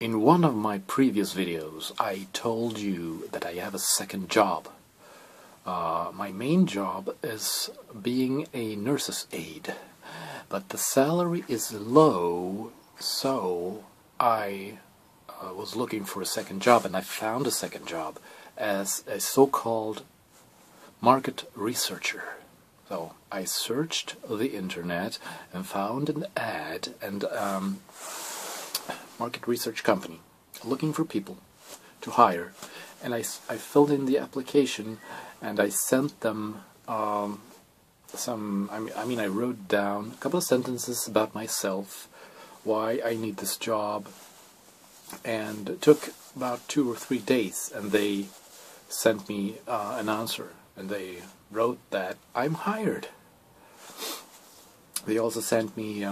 In one of my previous videos, I told you that I have a second job. My main job is being a nurse's aide, but the salary is low, so I was looking for a second job, and I found a second job as a so-called market researcher. So I searched the internet and found an ad, and market research company looking for people to hire, and I filled in the application and I sent them I wrote down a couple of sentences about myself, why I need this job, and it took about 2 or 3 days, and they sent me an answer, and they wrote that I'm hired. They also sent me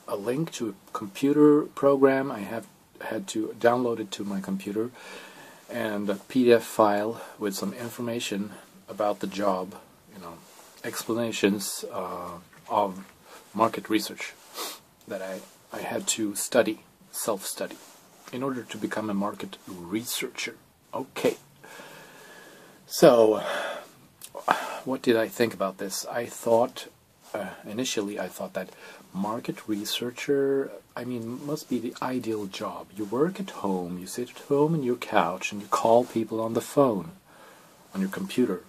a link to a computer program. I had to download it to my computer, and a PDF file with some information about the job, explanations of market research that I had to study, self-study, in order to become a market researcher. Okay. So, what did I think about this? I thought, initially I thought that market researcher, must be the ideal job. You work at home, you sit at home on your couch, and you call people on the phone, on your computer,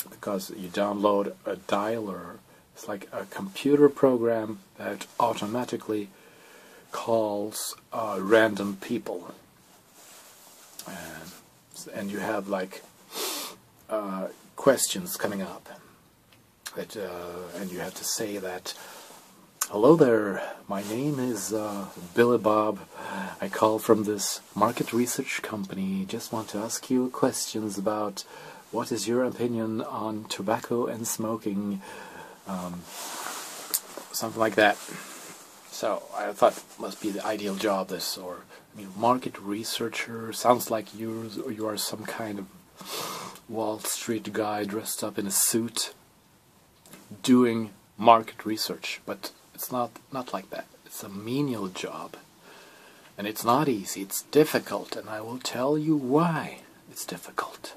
because you download a dialer. It's like a computer program that automatically calls random people, and you have like questions coming up that, and you have to say that, "Hello there, my name is Billy Bob. I call from this market research company. Just want to ask you questions about what is your opinion on tobacco and smoking," something like that. So I thought it must be the ideal job, this, or market researcher sounds like you are some kind of Wall Street guy dressed up in a suit doing market research, but it's not like that. It's a menial job, and it's not easy. It's difficult, and I will tell you why it's difficult.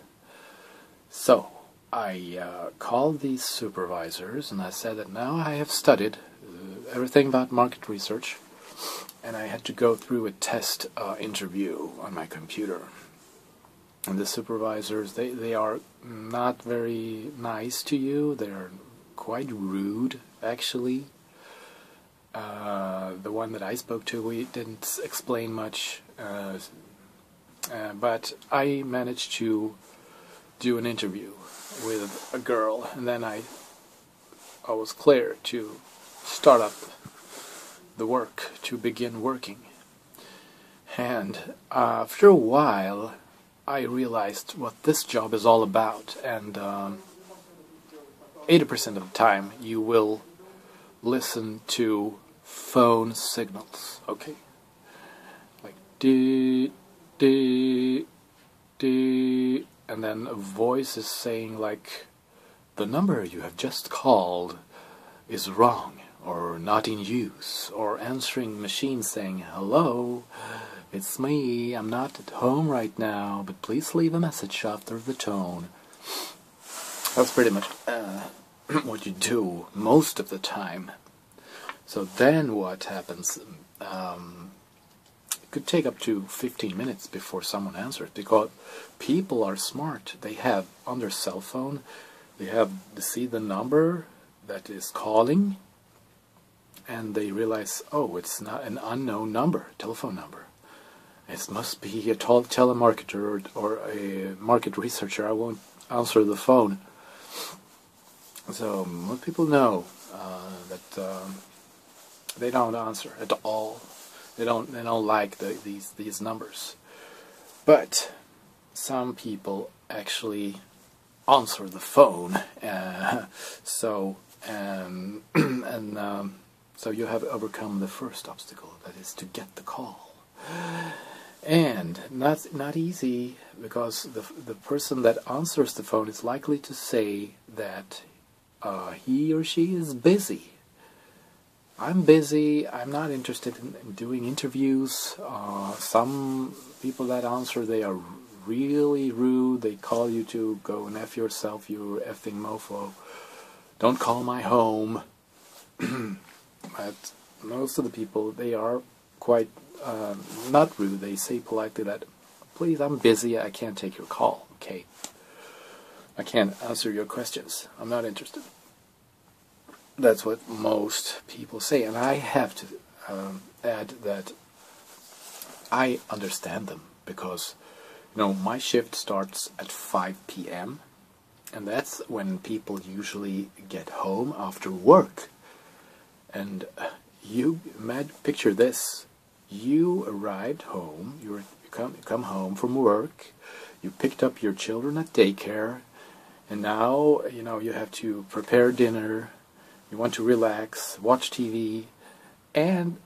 So I called these supervisors, and I said that now I have studied everything about market research, and I had to go through a test interview on my computer. And the supervisors, they are not very nice to you. They are quite rude, actually. The one that I spoke to, we didn't explain much, but I managed to do an interview with a girl, and then I was clear to start up the work, to begin working. And after a while, I realized what this job is all about, and 80% of the time you will listen to phone signals, okay? Like dee, dee, dee, and then a voice is saying like, "The number you have just called is wrong, or not in use," or answering machine saying, "Hello, it's me, I'm not at home right now, but please leave a message after the tone." That's pretty much what you do most of the time. So then what happens? It could take up to 15 minutes before someone answers, because people are smart. They have on their cell phone, they see the number that is calling, and they realize, oh, it's not an unknown number, telephone number. It must be a telemarketer or a market researcher. I won't answer the phone. So most people know that they don't answer at all. They don't like these numbers. But some people actually answer the phone. So you have overcome the first obstacle, that is to get the call. And not easy, because the person that answers the phone is likely to say that he or she is busy. I'm busy, I'm not interested in doing interviews. Some people that answer, they are really rude. They call you to go and F yourself, you effing mofo. Don't call my home. But most of the people, they are quite not rude. They say politely that, please, I'm busy, I can't take your call, okay? I can't answer your questions. I'm not interested. That's what most people say. And I have to add that I understand them because, my shift starts at 5 p.m. and that's when people usually get home after work. And you picture this. You arrived home, you come home from work, you picked up your children at daycare, and now, you have to prepare dinner, you want to relax, watch TV, and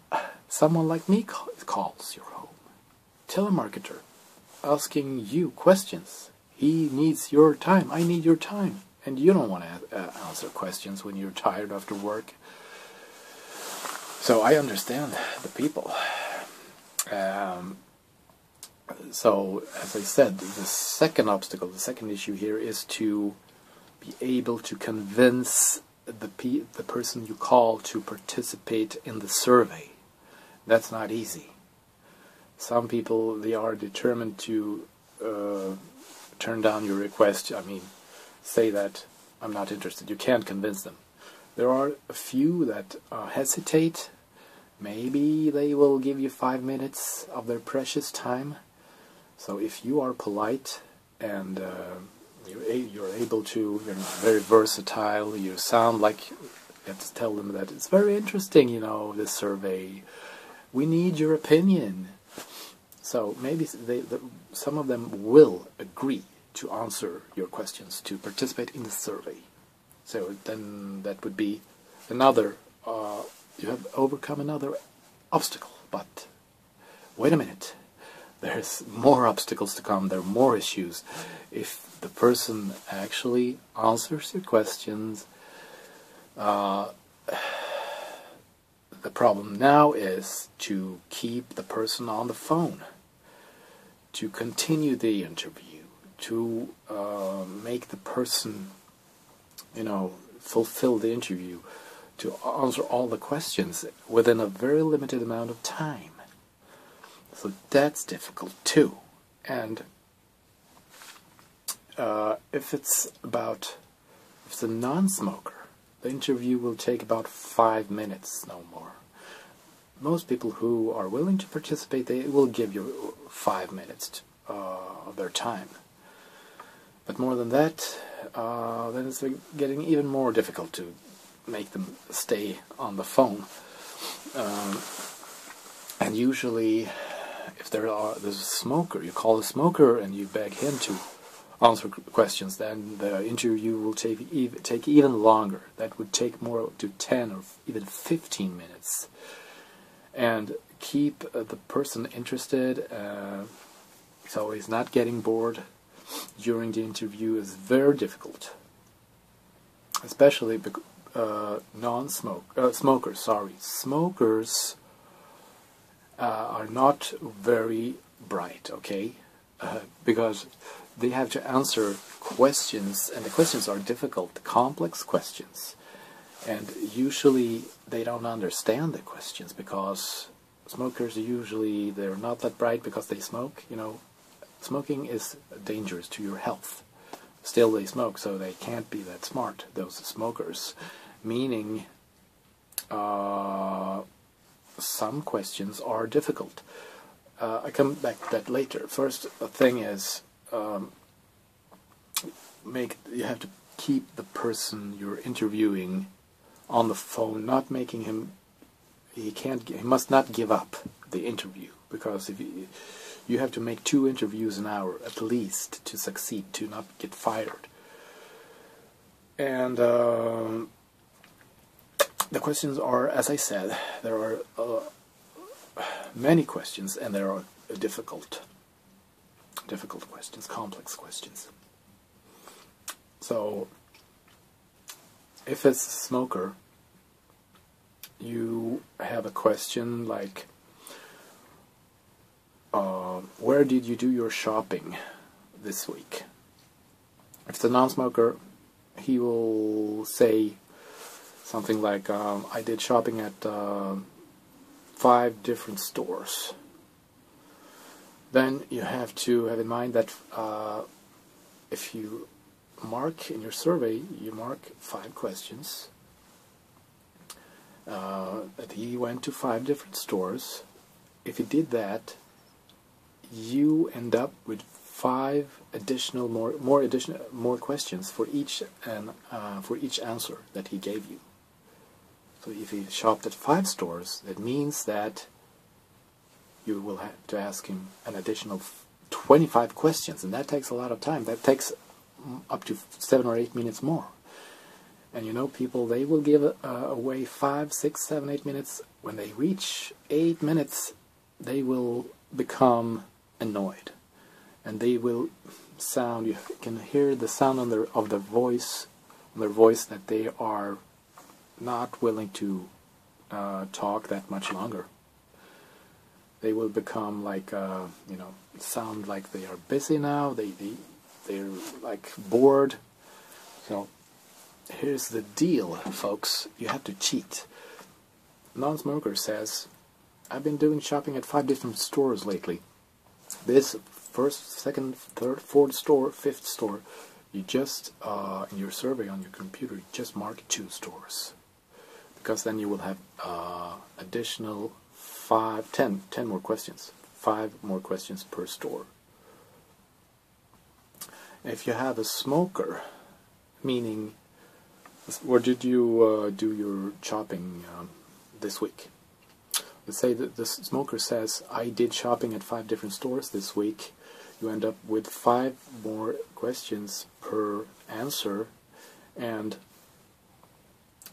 someone like me calls your home. Telemarketer, asking you questions. He needs your time, I need your time, and you don't want to answer questions when you're tired after work. So I understand the people. So, as I said, the second obstacle, the second issue here is to be able to convince the person you call to participate in the survey. That's not easy. Some people, they are determined to turn down your request. Say that I'm not interested. You can't convince them. There are a few that hesitate. Maybe they will give you 5 minutes of their precious time. So if you are polite and you're able to, you're very versatile, you sound like you have to tell them that it's very interesting, this survey. We need your opinion. So maybe some of them will agree to answer your questions, to participate in the survey. So then that would be another, you have overcome another obstacle. But wait a minute. There's more obstacles to come, there are more issues. If the person actually answers your questions, the problem now is to keep the person on the phone, to continue the interview, to make the person, fulfill the interview, to answer all the questions within a very limited amount of time. So that's difficult too. And if it's a non-smoker, the interview will take about 5 minutes, no more. Most people who are willing to participate, they will give you 5 minutes of their time. But more than that, then it's getting even more difficult to make them stay on the phone. And usually, if there's a smoker, you call a smoker and you beg him to answer questions, then the interview will take even longer. That would take more to 10 or even 15 minutes. And keep the person interested so he's not getting bored during the interview is very difficult. Especially smokers. Smokers are not very bright, okay? Because they have to answer questions, and the questions are difficult, complex questions. And usually they don't understand the questions because smokers usually, they're not that bright because they smoke. Smoking is dangerous to your health. Still they smoke, so they can't be that smart, those smokers. Meaning, some questions are difficult. I come back to that later. First thing is, you have to keep the person you're interviewing on the phone, not making him. He must not give up the interview, because if you have to make 2 interviews an hour at least to succeed, to not get fired. And the questions are, as I said, there are many questions, and there are difficult questions, complex questions. So, if it's a smoker, you have a question like, where did you do your shopping this week? If it's a non-smoker, he will say something like, I did shopping at 5 different stores. Then you have to have in mind that if you mark in your survey, you mark 5 questions, that he went to 5 different stores. If he did that, you end up with 5 additional more questions for each answer that he gave you. So if he shopped at 5 stores, that means that you will have to ask him an additional 25 questions, and that takes a lot of time. That takes up to 7 or 8 minutes more. And you know, people, they will give away 5, 6, 7, 8 minutes. When they reach 8 minutes, they will become annoyed, and they will sound. You can hear the sound on their voice that they are not willing to talk that much longer. They will become like sound like they are busy now. They're like bored. So here's the deal, folks. You have to cheat. Non-smoker says, I've been doing shopping at 5 different stores lately. This first, second, third, fourth store, fifth store, you just, in your survey on your computer, you just mark 2 stores. Because then you will have additional 10 more questions. 5 more questions per store. If you have a smoker, meaning, where did you do your shopping this week? Let's say that the smoker says, I did shopping at 5 different stores this week. You end up with 5 more questions per answer, and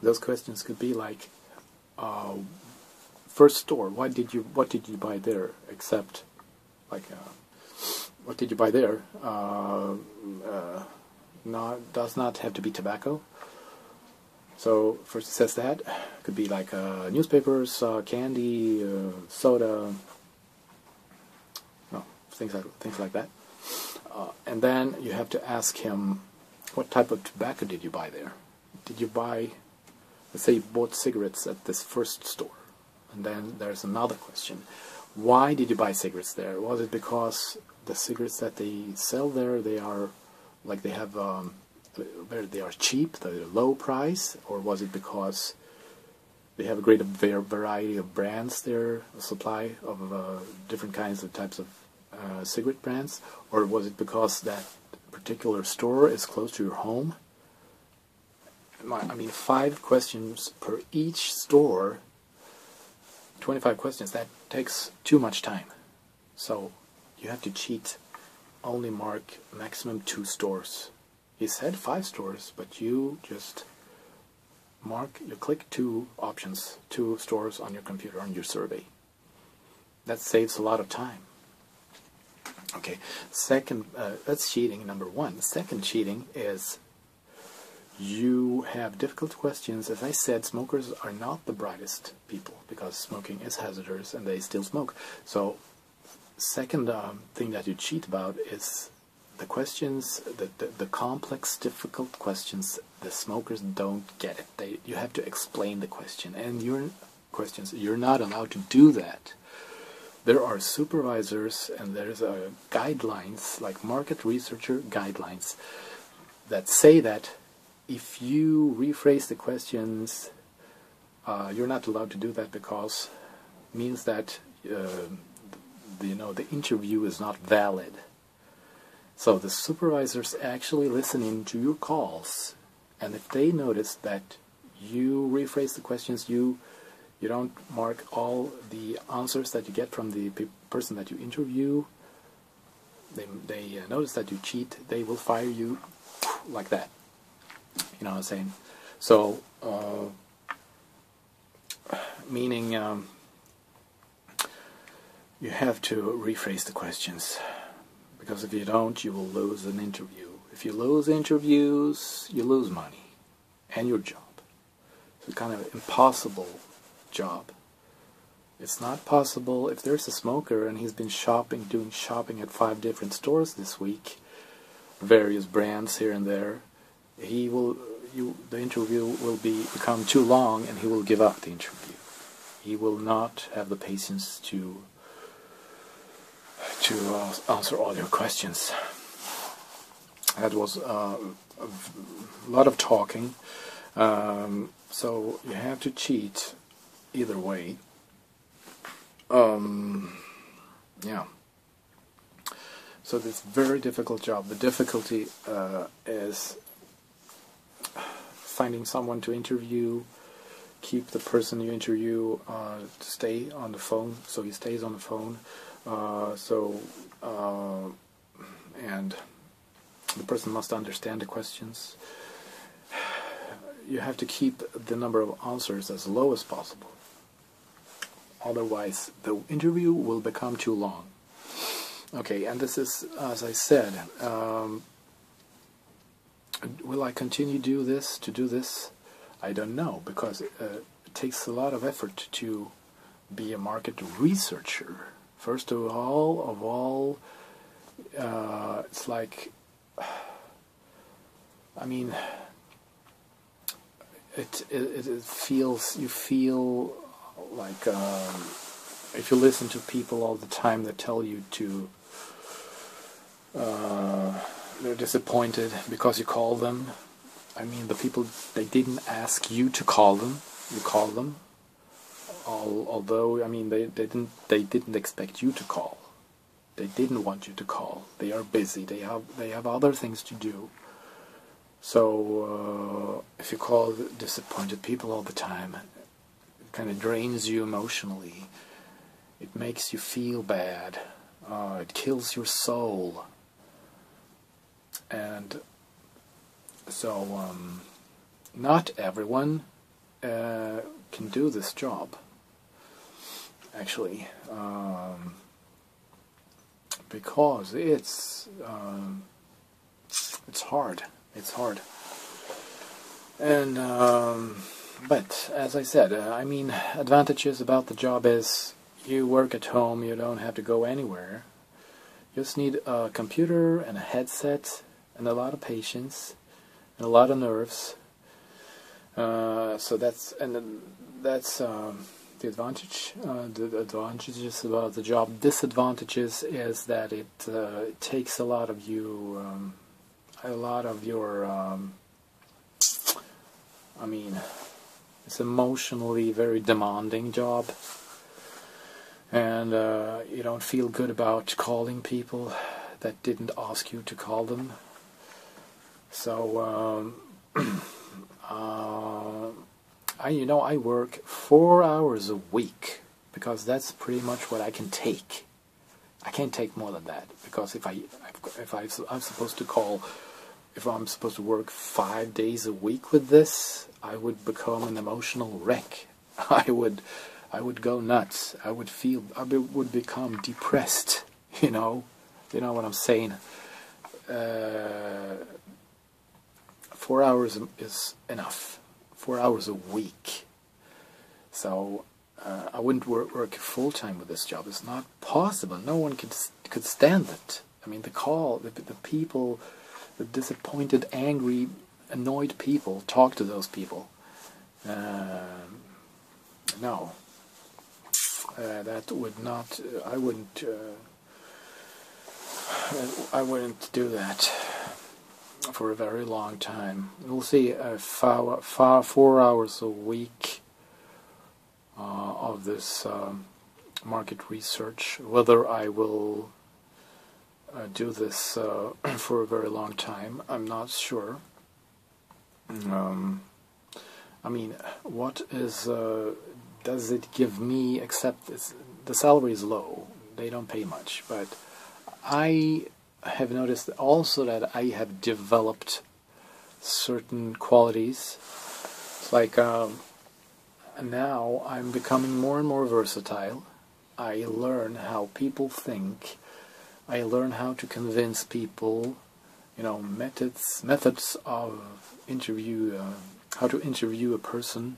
those questions could be like, first store, what did you buy there? Except, like, what did you buy there? Does not have to be tobacco. So first it says that. Could be like newspapers, candy, soda, things like that. And then you have to ask him, what type of tobacco did you buy there? Did you buy, let's say you bought cigarettes at this first store. And then there's another question. Why did you buy cigarettes there? Was it because the cigarettes that they sell there, they are, like, they have, they are cheap, they're low price, or was it because they have a great variety of brands there, a supply of different types of cigarette brands, or was it because that particular store is close to your home? I mean, 5 questions per each store, 25 questions, that takes too much time. So you have to cheat, only mark maximum 2 stores. He said 5 stores, but you just click 2 options, 2 stores on your computer, on your survey. That saves a lot of time. Okay, second, that's cheating number 1. Second cheating is you have difficult questions. As I said, smokers are not the brightest people, because smoking is hazardous and they still smoke. So second thing that you cheat about is the questions, the complex, difficult questions. The smokers don't get it. You have to explain the question, and you're not allowed to do that. There are supervisors, and there's guidelines, like market researcher guidelines, that say that if you rephrase the questions, you're not allowed to do that, because it means that the interview is not valid. So the supervisors actually listen in to your calls, and if they notice that you rephrase the questions, you don't mark all the answers that you get from the person that you interview, they notice that you cheat, they will fire you like that. You know what I'm saying? So, meaning you have to rephrase the questions, because if you don't, you will lose an interview. If you lose interviews, you lose money and your job. So it's kind of impossible job. It's not possible if there's a smoker and he's been doing shopping at 5 different stores this week, various brands here and there. The interview will become too long, and he will give up the interview. He will not have the patience to answer all your questions. That was a lot of talking. So you have to cheat either way. Yeah. So this very difficult job. The difficulty is finding someone to interview, keep the person you interview to stay on the phone, so he stays on the phone. And the person must understand the questions. You have to keep the number of answers as low as possible. Otherwise, the interview will become too long. Okay, and this is, as I said, will I continue to do this? I don't know, because it takes a lot of effort to be a market researcher. First of all, it's like, I mean, it feels, you feel like if you listen to people all the time that tell you to, they're disappointed because you call them. I mean, the people, they didn't ask you to call them. You call them. Although, I mean, they didn't expect you to call. They didn't want you to call. They are busy. They have other things to do. So if you call disappointed people all the time, it kind of drains you emotionally. It makes you feel bad. It kills your soul. And so not everyone can do this job, actually, because it's hard. It's hard. And but as I said, I mean, advantages about the job is you work at home. You don't have to go anywhere. You just need a computer and a headset and a lot of patience and a lot of nerves. So that's the advantage. The advantages about the job. Disadvantages is that it takes a lot of you, I mean, it's emotionally very demanding job, and you don't feel good about calling people that didn't ask you to call them. So I work 4 hours a week because that's pretty much what I can take. I can't take more than that, because if I'm supposed to call, if I'm supposed to work 5 days a week with this, I would become an emotional wreck. I would go nuts. I would become depressed. You know what I'm saying. 4 hours is enough. 4 hours a week. So I wouldn't work full time with this job. It's not possible. No one could stand it. I mean, the people, the disappointed, angry, annoyed people, talk to those people. No, that would not. I wouldn't do that for a very long time. We'll see. 4 hours a week of this market research. Whether I will do this for a very long time, I'm not sure. I mean, what does it give me, except the salary is low. They don't pay much, but I have noticed also that I have developed certain qualities. It's like now I'm becoming more and more versatile. I learn how people think. I learn how to convince people, methods of interview, how to interview a person,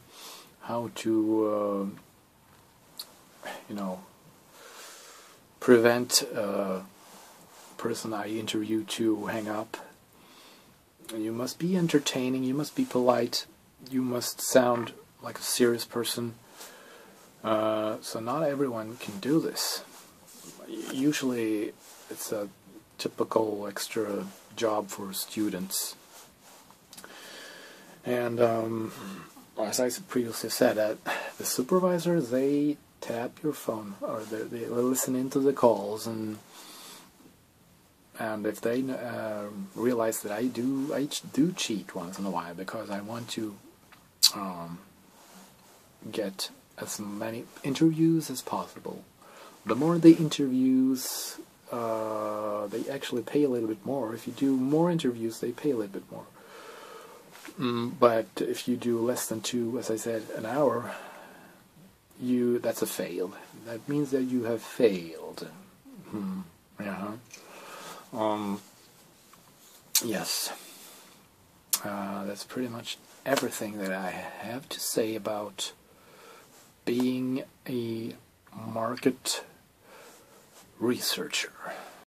how to you know, prevent a person I interview to hang up. You must be entertaining, you must be polite, you must sound like a serious person. So not everyone can do this. Usually it's a typical extra job for students. And as I previously said, the supervisor, they tap your phone, or they listen into the calls, and if they realize that I do cheat once in a while because I want to get as many interviews as possible. The more the interviews, they actually pay a little bit more. If you do more interviews, they pay a little bit more. But if you do less than 2, as I said, an hour, that's a fail. That means that you have failed. Yeah. Yes. That's pretty much everything that I have to say about being a market researcher.